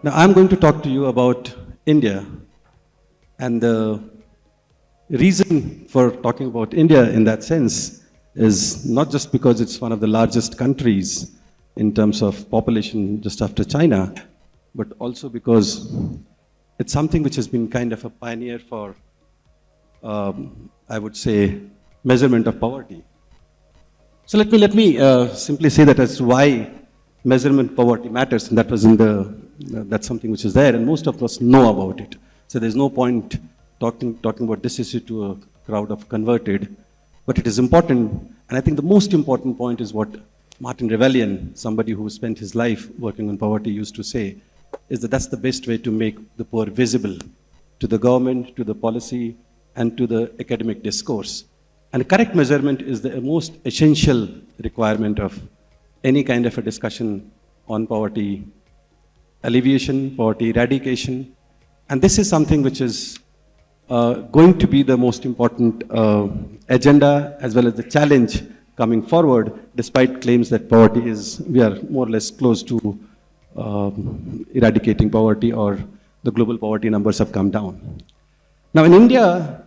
Now, I'm going to talk to you about India. And the reason for talking about India in that sense is not just because it's one of the largest countries in terms of population just after China, but also because it's something which has been kind of a pioneer for, I would say, measurement of poverty. So let me simply say that as to why measurement poverty matters, and that was in the, that's something which is there, and most of us know about it. So there's no point talking about this issue to a crowd of converted, but it is important, and I think the most important point is what Martin Revellian, somebody who spent his life working on poverty, used to say, is that that's the best way to make the poor visible to the government, to the policy, and to the academic discourse. And correct measurement is the most essential requirement of any kind of a discussion on poverty alleviation, poverty eradication. And this is something which is going to be the most important agenda as well as the challenge coming forward, despite claims that poverty is, we are more or less close to eradicating poverty, or the global poverty numbers have come down. Now in India,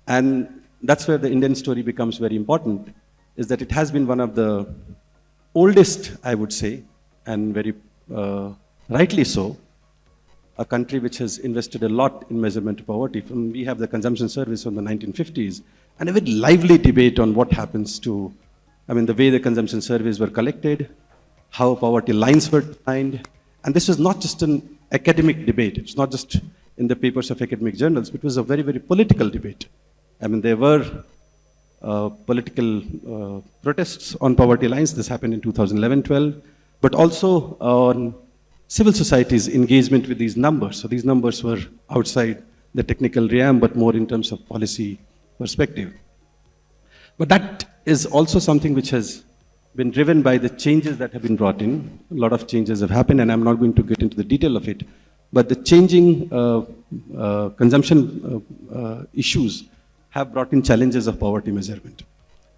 and that's where the Indian story becomes very important, is that it has been one of the oldest, I would say, and very rightly so, a country which has invested a lot in measurement of poverty. We have the consumption service from the 1950s, and a very lively debate on what happens to, the way the consumption surveys were collected, how poverty lines were defined. And this was not just an academic debate. It's not just in the papers of academic journals, but it was a very, very political debate. There were political protests on poverty lines. This happened in 2011-12, but also on civil society's engagement with these numbers. So these numbers were outside the technical realm, but more in terms of policy perspective. But that is also something which has been driven by the changes that have been brought in. A lot of changes have happened, and I'm not going to get into the detail of it. But the changing consumption issues have brought in challenges of poverty measurement.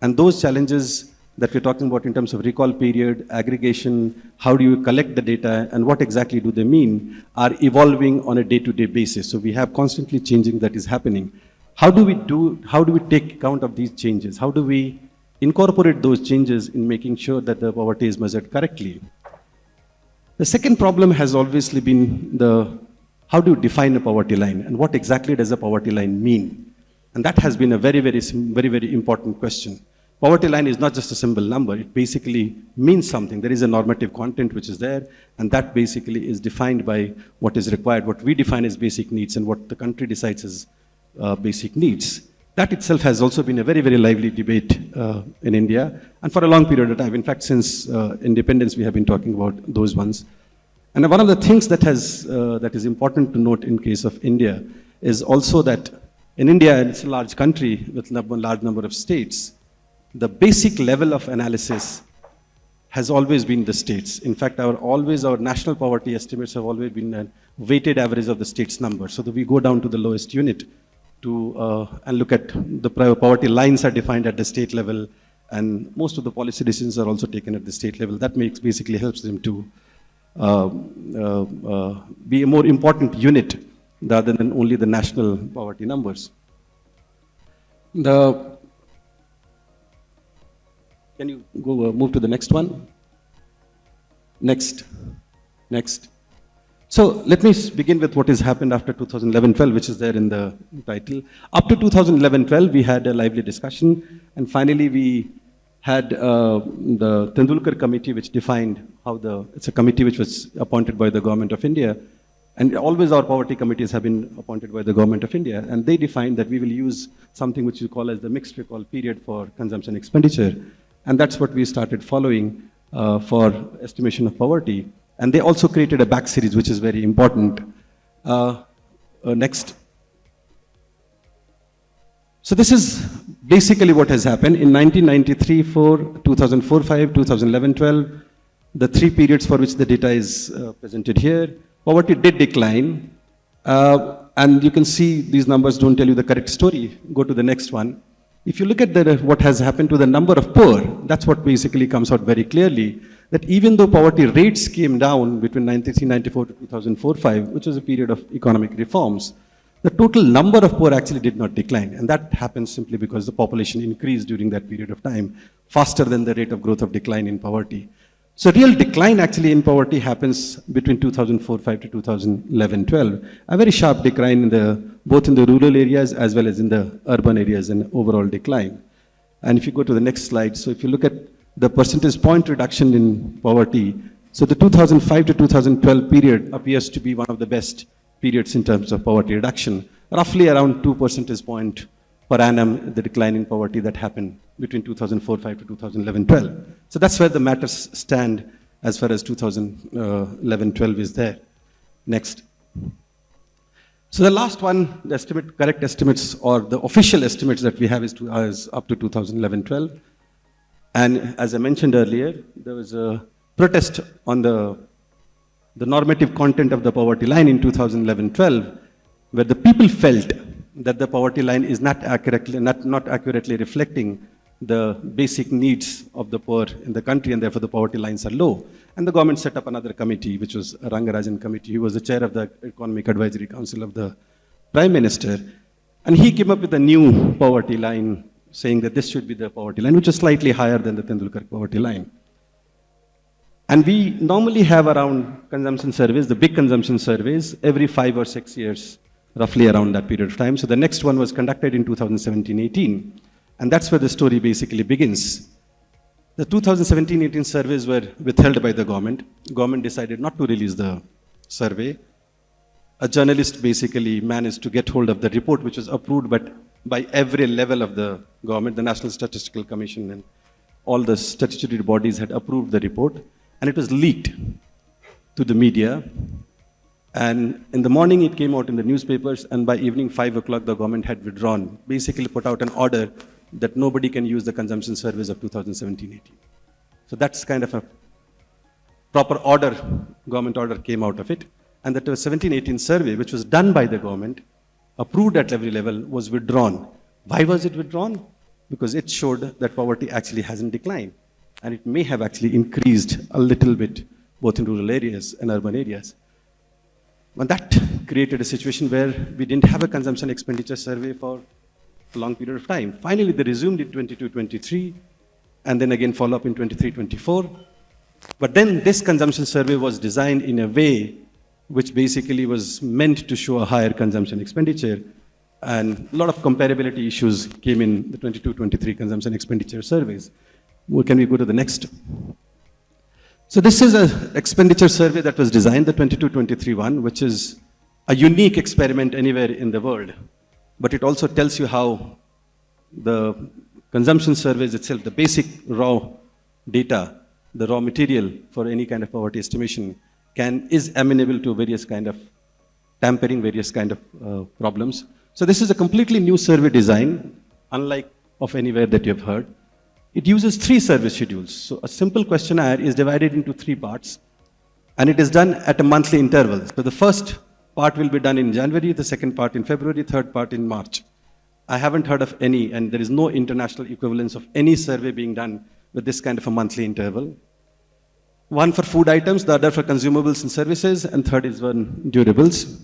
And those challenges that we're talking about in terms of recall period, aggregation, how do you collect the data, and what exactly do they mean, are evolving on a day-to-day basis. So we have constantly changing that is happening. How do we take account of these changes? How do we incorporate those changes in making sure that the poverty is measured correctly? The second problem has obviously been how do you define a poverty line, and what exactly does a poverty line mean? And that has been a very, very important question. Poverty line is not just a simple number. It basically means something. There is a normative content which is there, and that basically is defined by what is required, what we define as basic needs, and what the country decides as basic needs. That itself has also been a very, very lively debate in India, and for a long period of time. In fact, since independence, we have been talking about those ones. And one of the things that is important to note in case of India is also that in India, it's a large country with a large number of states. The basic level of analysis has always been the states. In fact, our national poverty estimates have always been a weighted average of the state's number. So that we go down to the lowest unit and look at the poverty lines are defined at the state level, and most of the policy decisions are also taken at the state level. That basically helps them to be a more important unit rather than only the national poverty numbers. Can you go move to the next one? Next. So let me begin with what has happened after 2011-12, which is there in the title. Up to 2011-12, we had a lively discussion, and finally we had the Tendulkar committee, which defined it's a committee which was appointed by the government of India. And always our poverty committees have been appointed by the government of India, and they defined that we will use something which we call as the mixed recall period for consumption expenditure. And that's what we started following for estimation of poverty. And they also created a back series, which is very important. Next. So this is basically what has happened. In 1993-4, 2004-5, 2011-12, the three periods for which the data is presented here, poverty did decline. And you can see these numbers don't tell you the correct story. Go to the next one. If you look at what has happened to the number of poor, that's what basically comes out very clearly, that even though poverty rates came down between 1994 to 2004-5, which was a period of economic reforms, the total number of poor actually did not decline. And that happens simply because the population increased during that period of time faster than the rate of growth of decline in poverty. So real decline actually in poverty happens between 2004-5 to 2011-12. A very sharp decline in both in the rural areas as well as in the urban areas, and overall decline. And if you go to the next slide, so if you look at the percentage point reduction in poverty, so the 2005 to 2012 period appears to be one of the best periods in terms of poverty reduction. Roughly around 2 percentage point per annum, the decline in poverty that happened between 2004-5 to 2011-12. So that's where the matters stand as far as 2011-12 is there. Next. So the last one, the correct estimates or the official estimates that we have is up to 2011-12. And as I mentioned earlier, there was a protest on the normative content of the poverty line in 2011-12, where the people felt that the poverty line is not accurately reflecting the basic needs of the poor in the country, and therefore the poverty lines are low. And the government set up another committee, which was a Rangarajan committee. He was the chair of the Economic Advisory Council of the Prime Minister. And he came up with a new poverty line, saying that this should be the poverty line, which is slightly higher than the Tendulkar poverty line. And we normally have around consumption surveys, the big consumption surveys, every 5 or 6 years, roughly around that period of time. So the next one was conducted in 2017-18. And that's where the story basically begins. The 2017-18 surveys were withheld by the government. Government decided not to release the survey. A journalist basically managed to get hold of the report, which was approved by every level of the government. The National Statistical Commission and all the statutory bodies had approved the report. And it was leaked to the media. And in the morning, it came out in the newspapers. And by evening, 5 o'clock, the government had withdrawn, basically put out an order that nobody can use the consumption surveys of 2017-18. So that's kind of a proper order, government order came out of it. And that 17-18 survey, which was done by the government, approved at every level, was withdrawn. Why was it withdrawn? Because it showed that poverty actually hasn't declined. And it may have actually increased a little bit, both in rural areas and urban areas. And that created a situation where we didn't have a consumption expenditure survey for a long period of time. Finally, they resumed in 22-23, and then again follow up in 23-24. But then this consumption survey was designed in a way which basically was meant to show a higher consumption expenditure. And a lot of comparability issues came in the 22-23 consumption expenditure surveys. Well, can we go to the next? So this is an expenditure survey that was designed, the 22-23 one, which is a unique experiment anywhere in the world. But it also tells you how the consumption surveys itself, the basic raw data, the raw material for any kind of poverty estimation is amenable to various kind of tampering, various kind of problems. So this is a completely new survey design, unlike of anywhere that you have heard. It uses 3 survey schedules. So a simple questionnaire is divided into 3 parts, and it is done at a monthly interval. So the first part will be done in January, the second part in February, third part in March. I haven't heard of any, and there is no international equivalence of any survey being done with this kind of a monthly interval. One for food items, the other for consumables and services, and third is one durables.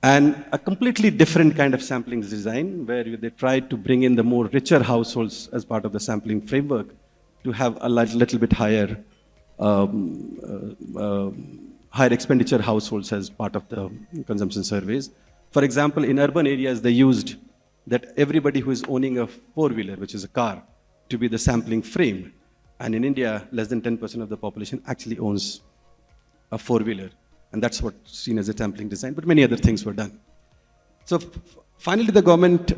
And a completely different kind of sampling design, where they tried to bring in the more richer households as part of the sampling framework to have a little bit higher higher expenditure households as part of the consumption surveys. For example, in urban areas, they used that everybody who is owning a four-wheeler, which is a car, to be the sampling frame. And in India, less than 10% of the population actually owns a four-wheeler. And that's what's seen as a sampling design, but many other things were done. So finally, the government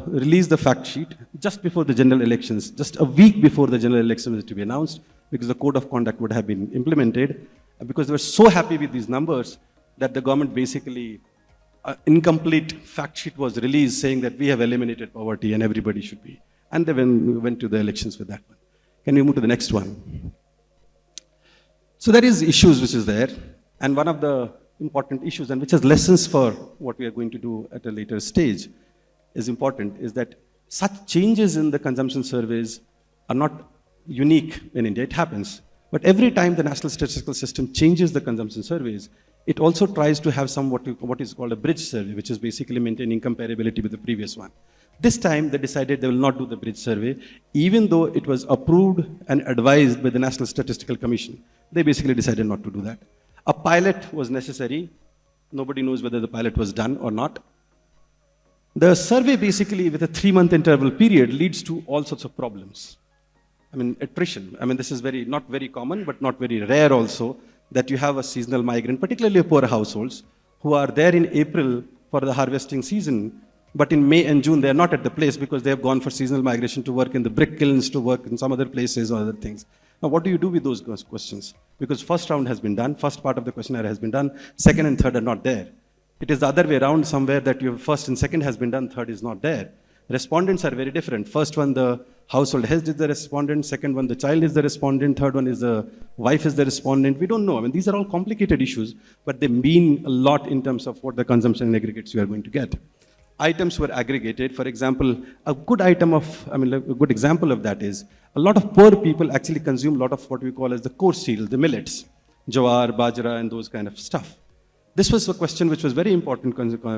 released the fact sheet just before the general elections, just a week before the general election was to be announced, because the code of conduct would have been implemented. Because they were so happy with these numbers that the government basically, incomplete fact sheet was released saying that we have eliminated poverty and everybody should be. And they went to the elections with that one. Can we move to the next one? So there is issues which is there. And one of the important issues, and which has lessons for what we are going to do at a later stage, is important, is that such changes in the consumption surveys are not unique in India. It happens. But every time the National Statistical System changes the consumption surveys, it also tries to have what is called a bridge survey, which is basically maintaining comparability with the previous one. This time they decided they will not do the bridge survey, even though it was approved and advised by the National Statistical Commission. They basically decided not to do that. A pilot was necessary. Nobody knows whether the pilot was done or not. The survey basically with a 3-month interval period leads to all sorts of problems. I mean, attrition. I mean, this is not very common, but not very rare also, that you have a seasonal migrant, particularly poor households, who are there in April for the harvesting season, but in May and June, they are not at the place because they have gone for seasonal migration to work in the brick kilns, to work in some other places or other things. Now, what do you do with those questions? Because first round has been done, first part of the questionnaire has been done, second and third are not there. It is the other way around somewhere that your first and second has been done, third is not there. Respondents are very different. First one, the household head is the respondent. Second one, the child is the respondent. Third one is the wife is the respondent. We don't know. I mean, these are all complicated issues, but they mean a lot in terms of what the consumption and aggregates you are going to get. Items were aggregated. For example, a good example of that is a lot of poor people actually consume a lot of what we call as the coarse cereals, the millets, jawar, bajra, and those kind of stuff. This was a question which was very important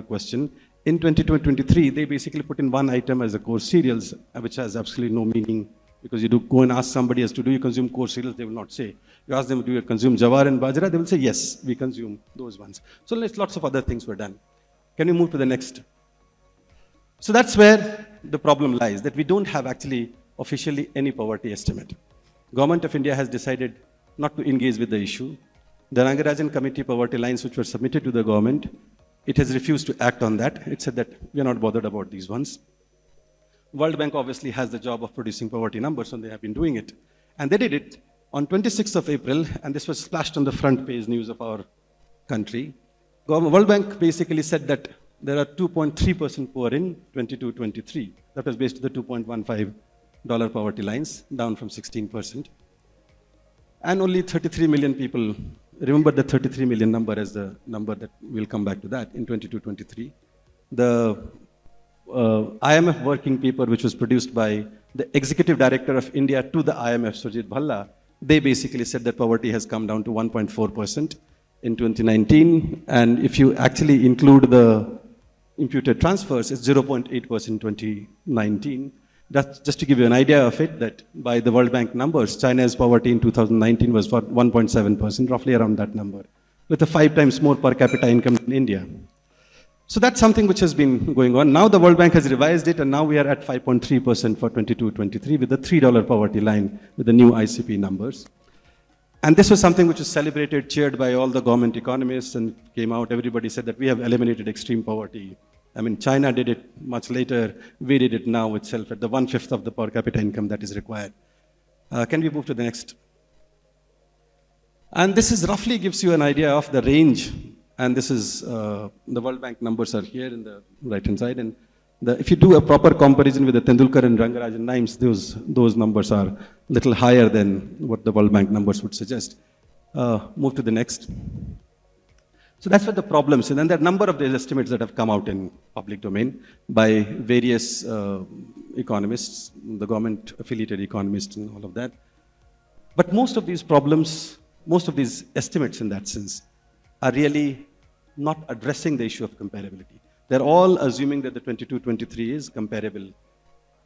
question. In 2023, they basically put in one item as a coarse cereals, which has absolutely no meaning, because you do go and ask somebody as to do you consume coarse cereals, they will not say. You ask them, do you consume jawar and bajra? They will say, yes, we consume those ones. So lots of other things were done. Can we move to the next? So that's where the problem lies, that we don't have actually officially any poverty estimate. Government of India has decided not to engage with the issue. The Rangarajan Committee poverty lines which were submitted to the government, it has refused to act on that. It said that we are not bothered about these ones. World Bank obviously has the job of producing poverty numbers, and they have been doing it. And they did it on 26th of April, and this was splashed on the front page news of our country. World Bank basically said that there are 2.3% poor in 22-23. That was based on the $2.15 poverty lines, down from 16%. And only 33 million people, remember the 33 million number as the number that we'll come back to that in 22-23. The IMF working paper, which was produced by the Executive Director of India to the IMF, Surjit Bhalla, they basically said that poverty has come down to 1.4% in 2019. And if you actually include the imputed transfers, it's 0.8% in 2019. That's just to give you an idea of it, that by the World Bank numbers, China's poverty in 2019 was for 1.7%, roughly around that number, with a 5 times more per capita income in India. So that's something which has been going on. Now the World Bank has revised it, and now we are at 5.3% for 22-23 with the $3 poverty line with the new ICP numbers. And this was something which was celebrated, cheered by all the government economists, and came out, everybody said that we have eliminated extreme poverty. I mean, China did it much later, we did it now itself at the 1/5 of the per capita income that is required. Can we move to the next? And this is roughly gives you an idea of the range, and this is, the World Bank numbers are here in the right-hand side, and if you do a proper comparison with the Tendulkar and Rangarajan names, those numbers are a little higher than what the World Bank numbers would suggest. Move to the next. So that's what the problems, and then there are a number of these estimates that have come out in public domain by various economists, the government-affiliated economists and all of that. But most of these problems, most of these estimates in that sense, are really not addressing the issue of comparability. They're all assuming that the 22-23 is comparable,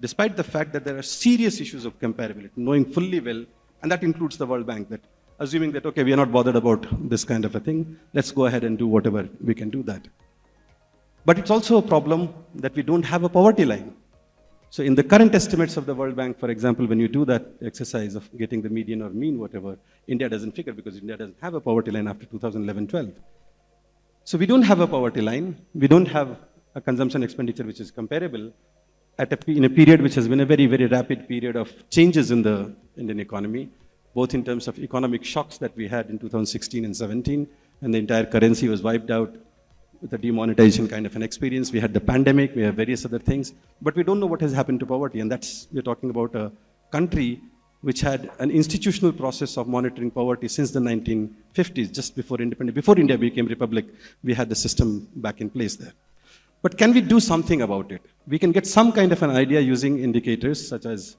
despite the fact that there are serious issues of comparability, knowing fully well, and that includes the World Bank, that assuming that, okay, we are not bothered about this kind of a thing, let's go ahead and do whatever we can do that. But it's also a problem that we don't have a poverty line. So in the current estimates of the World Bank, for example, when you do that exercise of getting the median or mean, whatever, India doesn't figure because India doesn't have a poverty line after 2011-12. So we don't have a poverty line, we don't have a consumption expenditure which is comparable in a period which has been a very, very rapid period of changes in the Indian economy, both in terms of economic shocks that we had in 2016 and 17, and the entire currency was wiped out with a demonetization kind of an experience. We had the pandemic, we have various other things, but we don't know what has happened to poverty, and we're talking about a country which had an institutional process of monitoring poverty since the 1950s, just before independence. Before India became republic, we had the system back in place there. But can we do something about it? We can get some kind of an idea using indicators such as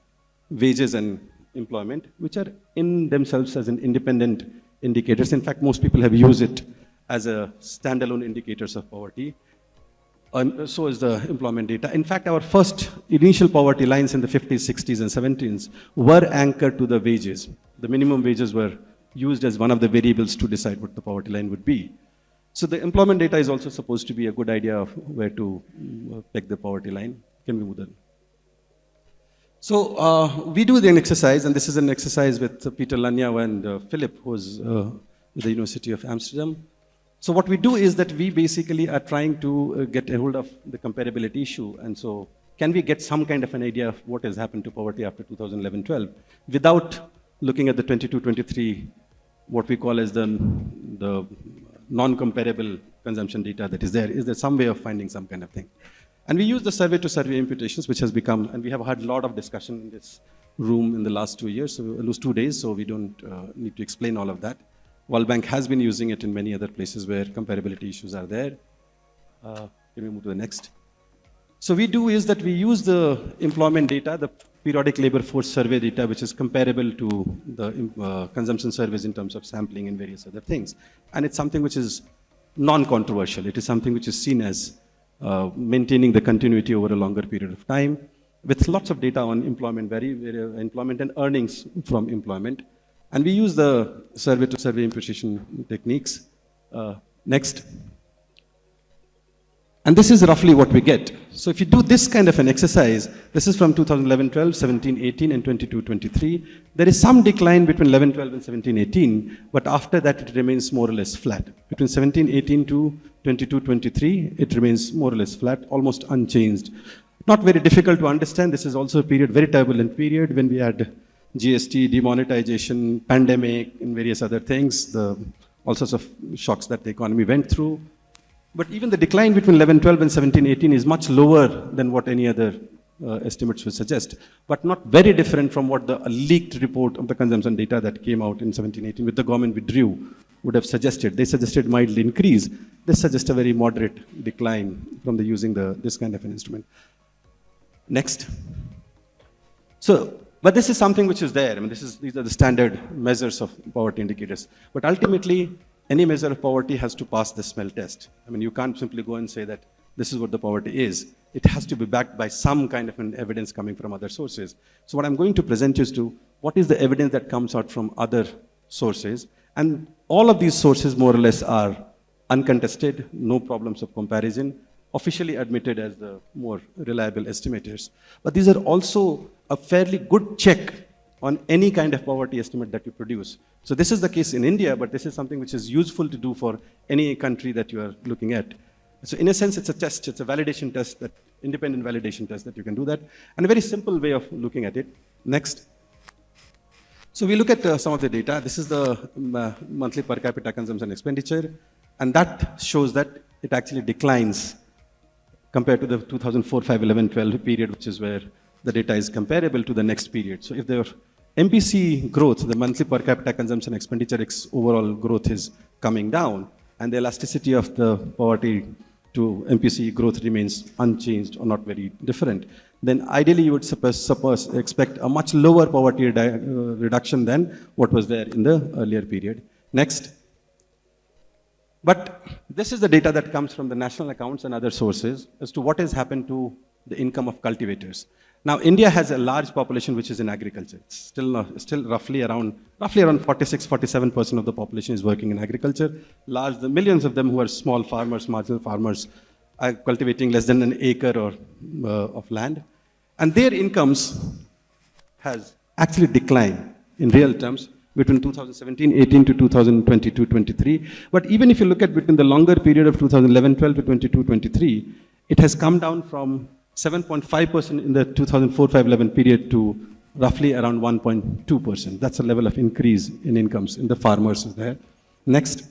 wages and employment, which are in themselves as an independent indicators. In fact, most people have used it as a standalone indicators of poverty. And so is the employment data. In fact, our first initial poverty lines in the 50s, 60s, and 70s were anchored to the wages. The minimum wages were used as one of the variables to decide what the poverty line would be. So the employment data is also supposed to be a good idea of where to peg the poverty line. Can we move on? So we do the exercise, and this is an exercise with Peter Lanyau and Philip, who's with the University of Amsterdam. So what we do is that we basically are trying to get a hold of the comparability issue. And so can we get some kind of an idea of what has happened to poverty after 2011-12 without looking at the 22-23, what we call as the non-comparable consumption data that is there? Is there some way of finding some kind of thing? And we use the survey-to-survey imputations, which has become, and we have had a lot of discussion in this room in the last 2 years, so lose 2 days, so we don't need to explain all of that. World Bank has been using it in many other places where comparability issues are there. Can we move to the next? So we do is that we use the employment data, the periodic labor force survey data, which is comparable to the consumption surveys in terms of sampling and various other things. And it's something which is non-controversial. It is something which is seen as maintaining the continuity over a longer period of time, with lots of data on employment, employment and earnings from employment. And we use the survey-to-survey imputation techniques. Next. And this is roughly what we get. So if you do this kind of an exercise, this is from 2011-12, 17-18, and 22-23. There is some decline between 11-12 and 17-18, but after that it remains more or less flat. Between 17-18 to 22-23, it remains more or less flat, almost unchanged. Not very difficult to understand. This is also a period, very turbulent period, when we had GST, demonetization, pandemic, and various other things, all sorts of shocks that the economy went through. But even the decline between 11-12 and 17-18 is much lower than what any other estimates would suggest, but not very different from what the leaked report of the consumption data that came out in 17-18, which the government withdrew, would have suggested. They suggested mild increase. They suggest a very moderate decline from the using this kind of an instrument. Next. So, but this is something which is there. I mean, these are the standard measures of poverty indicators. But ultimately, any measure of poverty has to pass the smell test. I mean, you can't simply go and say that this is what the poverty is. It has to be backed by some kind of an evidence coming from other sources. So what I'm going to present you is to what is the evidence that comes out from other sources. And all of these sources more or less are uncontested, no problems of comparison, officially admitted as the more reliable estimators. But these are also a fairly good check on any kind of poverty estimate that you produce. So this is the case in India, but this is something which is useful to do for any country that you are looking at. So in a sense, it's a test, it's a validation test, that independent validation test that you can do that, and a very simple way of looking at it. Next. So we look at some of the data. This is the monthly per capita consumption expenditure, and that shows that it actually declines compared to the 2004, 5, 11, 12 period, which is where the data is comparable to the next period. So if the MPC growth, the monthly per capita consumption expenditure overall growth is coming down, and the elasticity of the poverty to MPC growth remains unchanged or not very different, then ideally you would expect a much lower poverty reduction than what was there in the earlier period. Next. But this is the data that comes from the national accounts and other sources as to what has happened to the income of cultivators. Now, India has a large population which is in agriculture. It's still roughly around 46-47% of the population is working in agriculture. The millions of them who are small farmers, marginal farmers, are cultivating less than an acre of land. And their incomes has actually declined in real terms between 2017-18 to 2022-23. But even if you look at between the longer period of 2011-12 to 22-23, it has come down from 7.5% in the 2004-5-11 period to roughly around 1.2%. That's a level of increase in incomes in the farmers there. Next.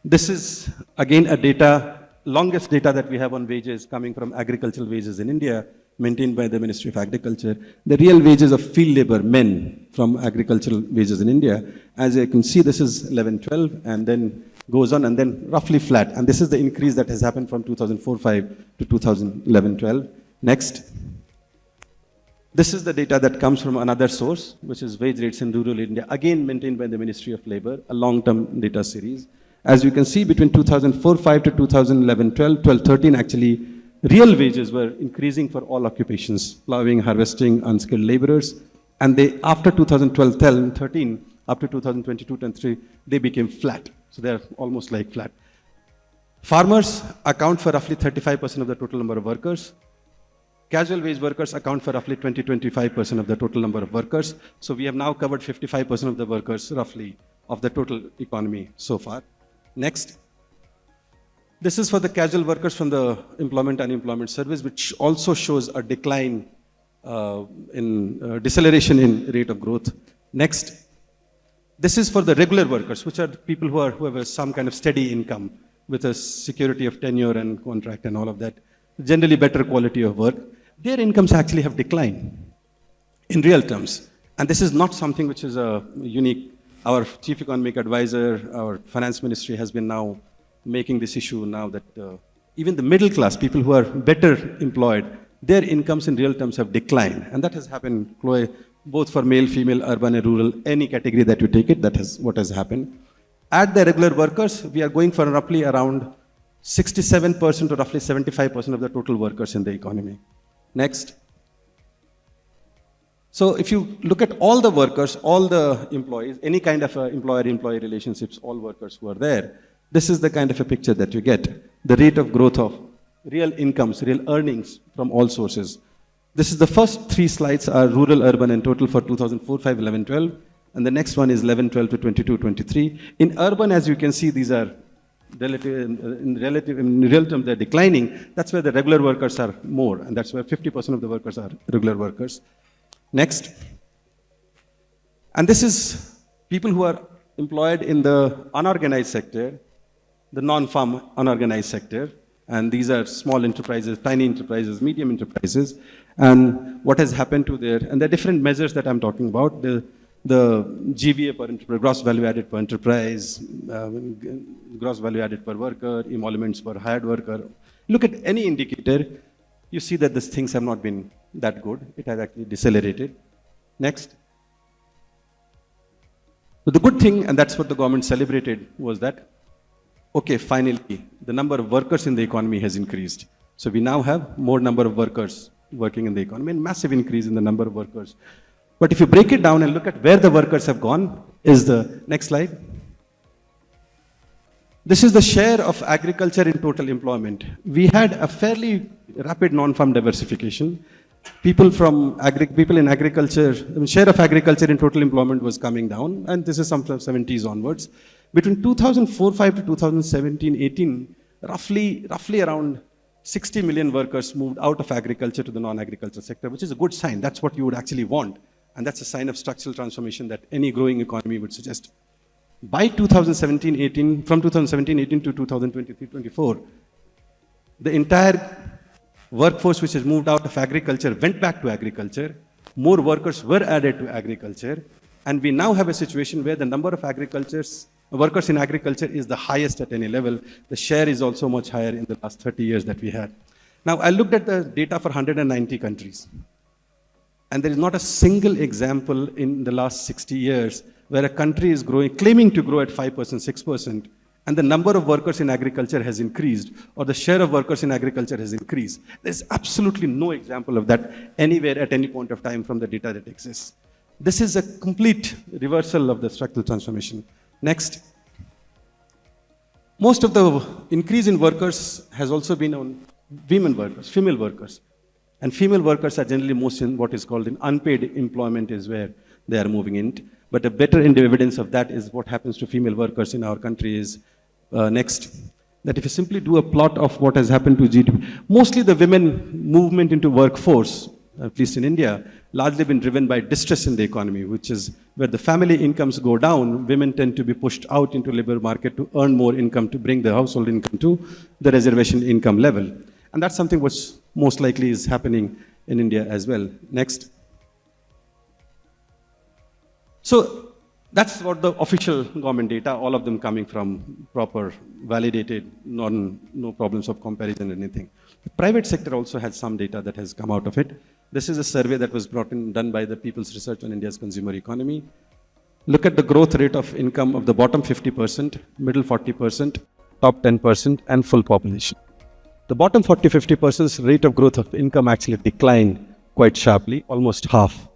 This is again a longest data that we have on wages coming from agricultural wages in India, maintained by the Ministry of Agriculture. The real wages of field labor, men, from agricultural wages in India. As you can see, this is 11-12, and then goes on, and then roughly flat. And this is the increase that has happened from 2004-5 to 2011-12. Next. This is the data that comes from another source, which is wage rates in rural India, again maintained by the Ministry of Labor, a long-term data series. As you can see, between 2004-5 to 2011-12, 12-13, actually, real wages were increasing for all occupations, plowing, harvesting, unskilled laborers. And they, after 2012-13, up to 2022-23, they became flat. So they're almost like flat. Farmers account for roughly 35% of the total number of workers. Casual wage workers account for roughly 20-25% of the total number of workers. So we have now covered 55% of the workers, roughly, of the total economy so far. Next. This is for the casual workers from the Employment and Unemployment Service, which also shows a decline deceleration in rate of growth. Next. This is for the regular workers, which are people who have some kind of steady income with a security of tenure and contract and all of that, generally better quality of work. Their incomes actually have declined in real terms. And this is not something which is unique. Our chief economic advisor, our finance ministry has been now making this issue now that even the middle class, people who are better employed, their incomes in real terms have declined. And that has happened, Chloe, both for male, female, urban and rural, any category that you take it, that is what has happened. At the regular workers, we are going for roughly around 67% to roughly 75% of the total workers in the economy. Next. So if you look at all the workers, all the employees, any kind of employer-employee relationships, all workers who are there, this is the kind of a picture that you get. The rate of growth of real incomes, real earnings from all sources. This is the first three slides are rural, urban, and total for 2004, 5, 11, 12. And the next one is 11, 12 to 22, 23. In urban, as you can see, these are in real terms, they're declining. That's where the regular workers are more. And that's where 50% of the workers are regular workers. Next. And this is people who are employed in the unorganized sector, the non-farm unorganized sector. And these are small enterprises, tiny enterprises, medium enterprises. And what has happened to their, and there are different measures that I'm talking about. The GVA per enterprise, gross value added per enterprise, gross value added per worker, emoluments per hired worker. Look at any indicator, you see that these things have not been that good. It has actually decelerated. Next. So the good thing, and that's what the government celebrated, was that, okay, finally, the number of workers in the economy has increased. So we now have more number of workers working in the economy, and massive increase in the number of workers. But if you break it down and look at where the workers have gone, is the next slide. This is the share of agriculture in total employment. We had a fairly rapid non-farm diversification. People in agriculture, share of agriculture in total employment was coming down, and this is some from 70s onwards. Between 2004-5 to 2017-18, roughly around 60 million workers moved out of agriculture to the non-agriculture sector, which is a good sign. That's what you would actually want. And that's a sign of structural transformation that any growing economy would suggest. By 2017-18, from 2017-18 to 2023-24, the entire workforce which has moved out of agriculture went back to agriculture. More workers were added to agriculture. And we now have a situation where the number of workers in agriculture is the highest at any level. The share is also much higher in the last 30 years that we had. Now, I looked at the data for 190 countries. And there is not a single example in the last 60 years where a country is growing, claiming to grow at 5%, 6%, and the number of workers in agriculture has increased, or the share of workers in agriculture has increased. There's absolutely no example of that anywhere at any point of time from the data that exists. This is a complete reversal of the structural transformation. Next. Most of the increase in workers has also been on women workers, female workers. And female workers are generally most in what is called in unpaid employment is where they are moving in. But a better evidence of that is what happens to female workers in our country is next. That if you simply do a plot of what has happened to GDP, mostly the women movement into workforce, at least in India, largely been driven by distress in the economy, which is where the family incomes go down, women tend to be pushed out into labor market to earn more income, to bring the household income to the reservation income level. And that's something which most likely is happening in India as well. Next. So that's what the official government data, all of them coming from proper, validated, no problems of comparison or anything. The private sector also has some data that has come out of it. This is a survey that was done by the People's Research on India's Consumer Economy. Look at the growth rate of income of the bottom 50%, middle 40%, top 10%, and full population. The bottom 40-50% rate of growth of income actually declined quite sharply, almost half.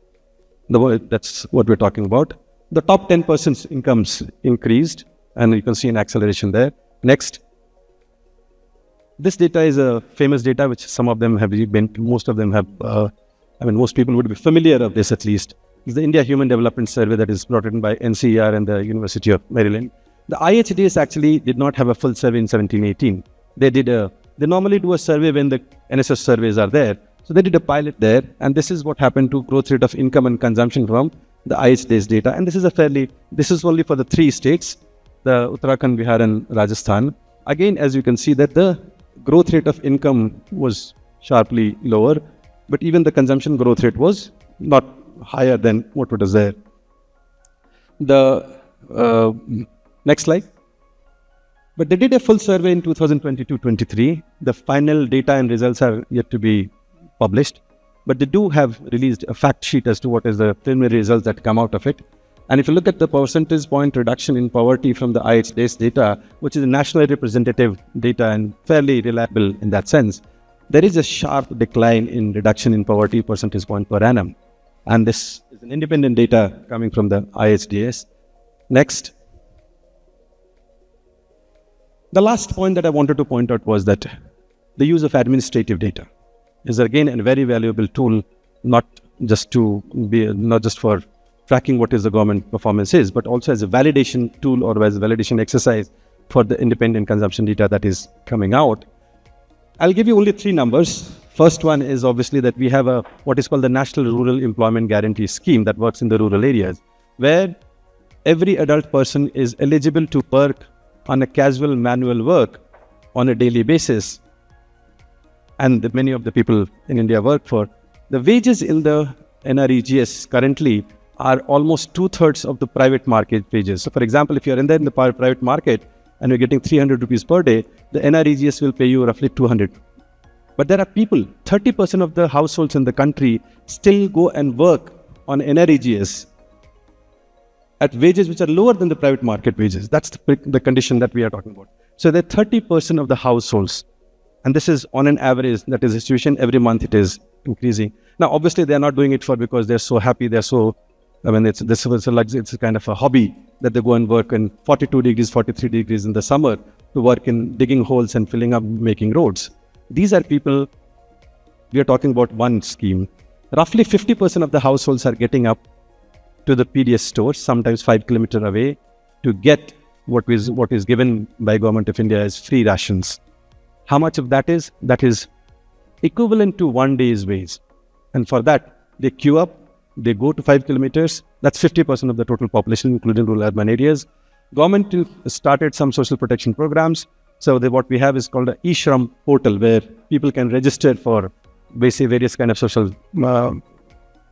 That's what we're talking about. The top 10% incomes increased, and you can see an acceleration there. Next. This data is a famous data, which some of them have been, most of them have, most people would be familiar of this at least. It's the India Human Development Survey that is brought in by NCER and the University of Maryland. The IHDS actually did not have a full survey in 17-18. They normally do a survey when the NSS surveys are there. So they did a pilot there, and this is what happened to growth rate of income and consumption from the IHDS data. And this is only for the 3 states, the Uttarakhand, Bihar, and Rajasthan. Again, as you can see that the growth rate of income was sharply lower, but even the consumption growth rate was not higher than what was there. The next slide. But they did a full survey in 2022-23. The final data and results are yet to be published, but they do have released a fact sheet as to what is the preliminary results that come out of it. And if you look at the percentage point reduction in poverty from the IHDS data, which is a nationally representative data and fairly reliable in that sense, there is a sharp decline in reduction in poverty percentage point per annum. And this is an independent data coming from the IHDS. Next. The last point that I wanted to point out was that the use of administrative data is again a very valuable tool, not just for tracking what is the government performance is, but also as a validation tool or as a validation exercise for the independent consumption data that is coming out. I'll give you only 3 numbers. First one is obviously that we have what is called the National Rural Employment Guarantee Scheme that works in the rural areas, where every adult person is eligible to work on a casual manual work on a daily basis. And many of the people in India work for. The wages in the NREGS currently are almost 2/3 of the private market wages. So for example, if you're in the private market and you're getting 300 rupees per day, the NREGS will pay you roughly 200. But there are people, 30% of the households in the country still go and work on NREGS at wages which are lower than the private market wages. That's the condition that we are talking about. So there are 30% of the households, and this is on an average, that is the situation, every month it is increasing. Now, obviously, they're not doing it because they're so happy, it's a kind of a hobby that they go and work in 42 degrees, 43 degrees in the summer to work in digging holes and filling up, making roads. These are people, we are talking about one scheme. Roughly 50% of the households are getting up to the PDS stores, sometimes 5 kilometers away, to get what is given by Government of India as free rations. How much of that is? That is equivalent to 1 day's wage. And for that, they queue up, they go to 5 kilometers. That's 50% of the total population, including rural urban areas. Government started some social protection programs. So what we have is called an e-Shram portal, where people can register for various kind of social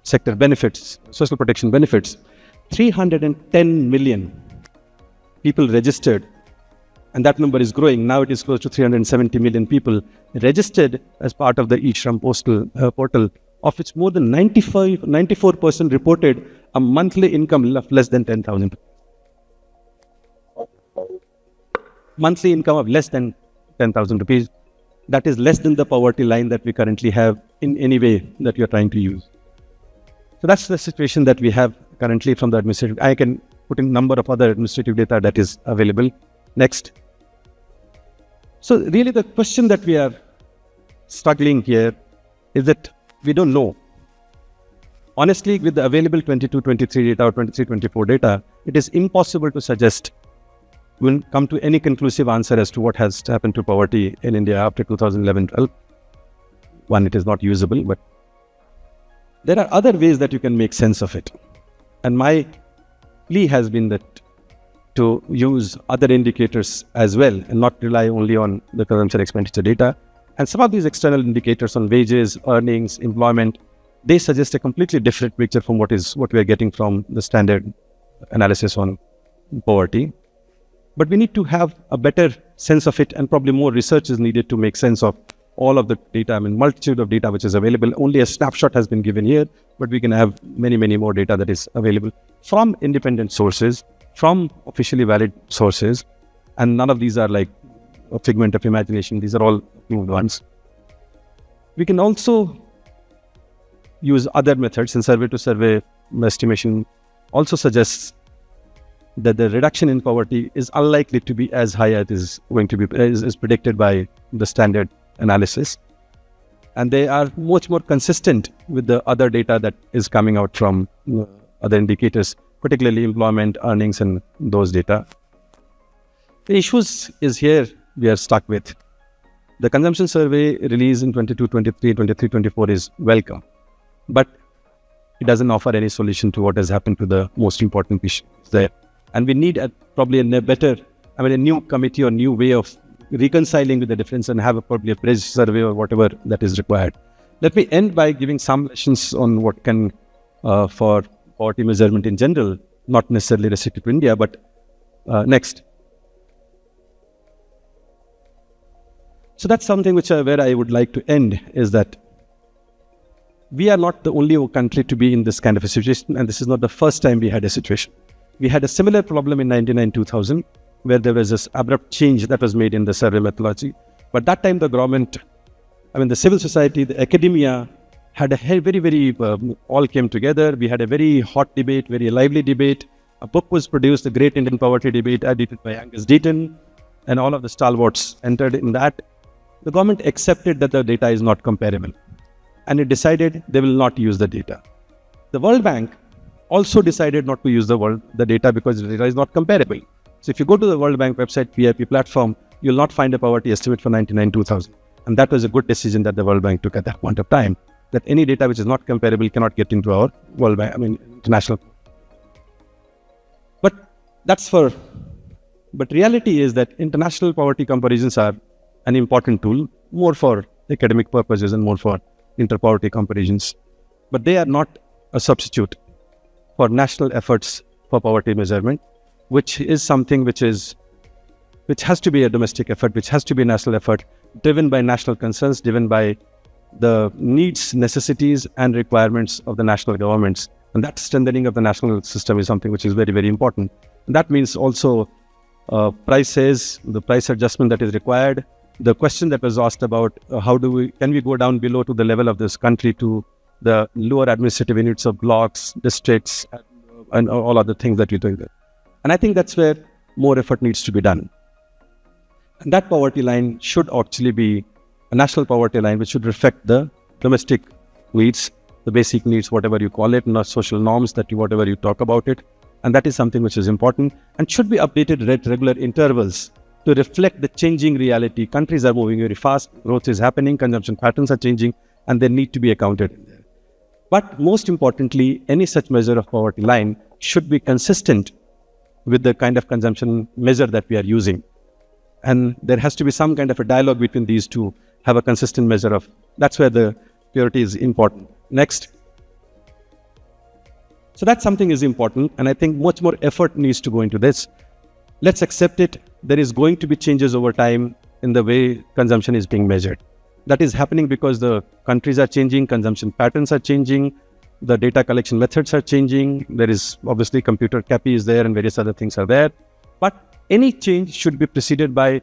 sector benefits, social protection benefits. 310 million people registered, and that number is growing. Now it is close to 370 million people registered as part of the e-Shram portal, of which more than 94% reported a monthly income of less than 10,000. Monthly income of less than 10,000 rupees. That is less than the poverty line that we currently have in any way that you're trying to use. So that's the situation that we have currently from the administrative. I can put in a number of other administrative data that is available. Next. So really the question that we are struggling here is that we don't know. Honestly, with the available 22-23 data or 23-24 data, it is impossible to suggest we'll come to any conclusive answer as to what has happened to poverty in India after 2011-12. One, it is not usable, but there are other ways that you can make sense of it. And my plea has been that to use other indicators as well and not rely only on the consumption expenditure data. And some of these external indicators on wages, earnings, employment, they suggest a completely different picture from what we are getting from the standard analysis on poverty. But we need to have a better sense of it, and probably more research is needed to make sense of all of the data, I mean, multitude of data which is available. Only a snapshot has been given here, but we can have many, many more data that is available from independent sources, from officially valid sources. And none of these are like a figment of imagination. These are all approved ones. We can also use other methods, and survey to survey estimation also suggests that the reduction in poverty is unlikely to be as high as it is going to be, is predicted by the standard analysis. And they are much more consistent with the other data that is coming out from other indicators, particularly employment, earnings, and those data. The issues is here we are stuck with. The consumption survey released in 22, 23, 23, 24 is welcome, but it doesn't offer any solution to what has happened to the most important issues there. And we need probably a better, I mean, a new committee or new way of reconciling with the difference and have probably a bridge survey or whatever that is required. Let me end by giving some lessons on what can, for poverty measurement in general, not necessarily restricted to India, but next. So that's something which where I would like to end, is that we are not the only country to be in this kind of a situation, and this is not the first time we had a situation. We had a similar problem in 1999-2000, where there was this abrupt change that was made in the survey methodology. But that time the government, I mean the civil society, the academia had a very, all came together. We had a very hot debate, very lively debate. A book was produced, The Great Indian Poverty Debate, edited by Angus Deaton, and all of the stalwarts entered in that. The government accepted that the data is not comparable, and it decided they will not use the data. The World Bank also decided not to use the data because the data is not comparable. So if you go to the World Bank website, PIP platform, you'll not find a poverty estimate for 1999-2000. And that was a good decision that the World Bank took at that point of time, that any data which is not comparable cannot get into our World Bank, I mean, international. But reality is that international poverty comparisons are an important tool, more for academic purposes and more for inter-poverty comparisons. But they are not a substitute for national efforts for poverty measurement, which is something which has to be a domestic effort, which has to be a national effort, driven by national concerns, driven by the needs, necessities, and requirements of the national governments. And that strengthening of the national system is something which is very, very important. And that means also prices, the price adjustment that is required. The question that was asked about can we go down below to the level of this country to the lower administrative units of blocks, districts, and all other things that you're doing there. And I think that's where more effort needs to be done. And that poverty line should actually be a national poverty line, which should reflect the domestic needs, the basic needs, whatever you call it, not social norms, whatever you talk about it. And that is something which is important and should be updated at regular intervals to reflect the changing reality. Countries are moving very fast, growth is happening, consumption patterns are changing, and they need to be accounted in there. But most importantly, any such measure of poverty line should be consistent with the kind of consumption measure that we are using. And there has to be some kind of a dialogue between these two, have a consistent measure of, that's where the purity is important. Next. So that something is important, and I think much more effort needs to go into this. Let's accept it. There is going to be changes over time in the way consumption is being measured. That is happening because the countries are changing, consumption patterns are changing, the data collection methods are changing. There is obviously computer CAPI is there and various other things are there. But any change should be preceded by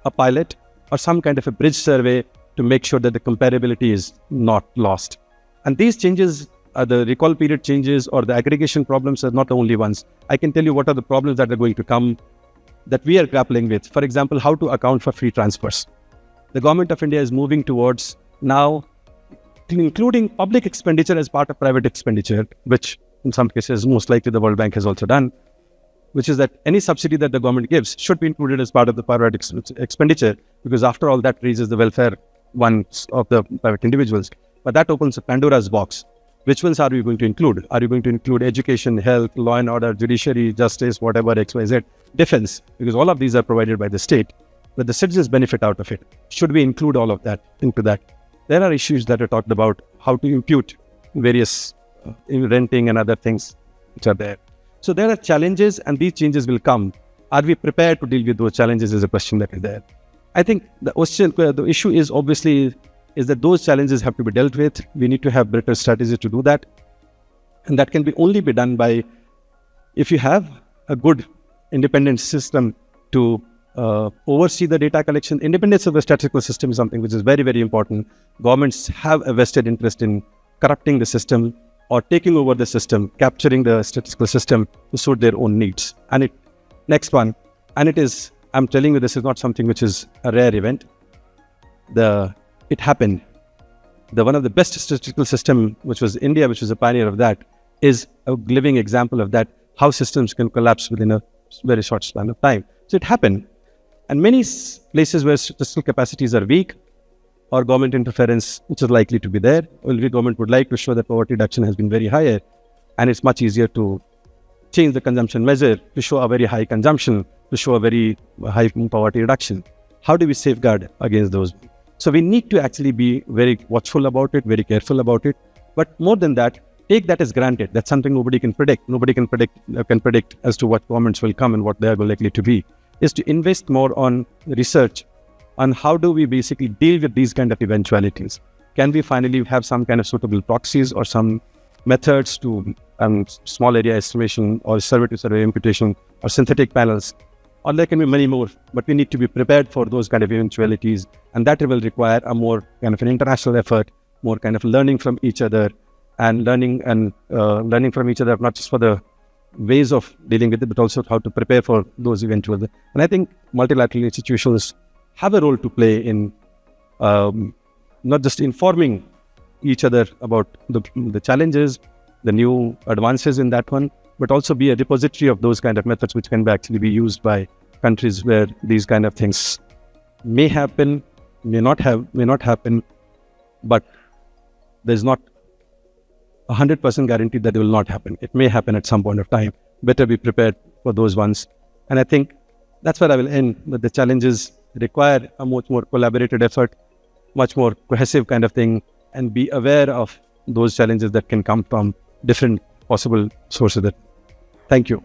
a pilot or some kind of a bridge survey to make sure that the comparability is not lost. And these changes, the recall period changes or the aggregation problems are not the only ones. I can tell you what are the problems that are going to come that we are grappling with. For example, how to account for free transfers. The government of India is moving towards now including public expenditure as part of private expenditure, which in some cases most likely the World Bank has also done, which is that any subsidy that the government gives should be included as part of the private expenditure, because after all that raises the welfare ones of the private individuals. But that opens a Pandora's box. Which ones are we going to include? Are you going to include education, health, law and order, judiciary, justice, whatever, XYZ, defense? Because all of these are provided by the state, but the citizens benefit out of it. Should we include all of that into that? There are issues that are talked about, how to impute various renting and other things which are there. So there are challenges and these changes will come. Are we prepared to deal with those challenges is a question that is there. I think the issue is obviously is that those challenges have to be dealt with. We need to have better strategies to do that. And that can only be done by, if you have a good independent system to oversee the data collection. Independence of the statistical system is something which is very, very important. Governments have a vested interest in corrupting the system or taking over the system, capturing the statistical system to suit their own needs. And next one, and it is, I'm telling you, this is not something which is a rare event. It happened. One of the best statistical system, which was India, which was a pioneer of that, is a living example of that, how systems can collapse within a very short span of time. So it happened. And many places where statistical capacities are weak or government interference, which is likely to be there, the government would like to show that poverty reduction has been very higher, and it's much easier to change the consumption measure to show a very high consumption, to show a very high poverty reduction. How do we safeguard against those? So we need to actually be very watchful about it, very careful about it. But more than that, take that as granted. That's something nobody can predict. Nobody can predict as to what governments will come and what they are likely to be. Is to invest more on research on how do we basically deal with these kind of eventualities. Can we finally have some kind of suitable proxies or some methods to small area estimation or survey-to-survey imputation or synthetic panels? Or there can be many more, but we need to be prepared for those kind of eventualities. And that will require a more kind of an international effort, more kind of learning from each other and learning from each other, not just for the ways of dealing with it, but also how to prepare for those eventual. And I think multilateral institutions have a role to play in not just informing each other about the challenges, the new advances in that one, but also be a repository of those kind of methods which can actually be used by countries where these kind of things may happen, may not happen, but there's not 100% guarantee that it will not happen. It may happen at some point of time. Better be prepared for those ones. And I think that's where I will end, that the challenges require a much more collaborated effort, much more cohesive kind of thing, and be aware of those challenges that can come from different possible sources. Thank you.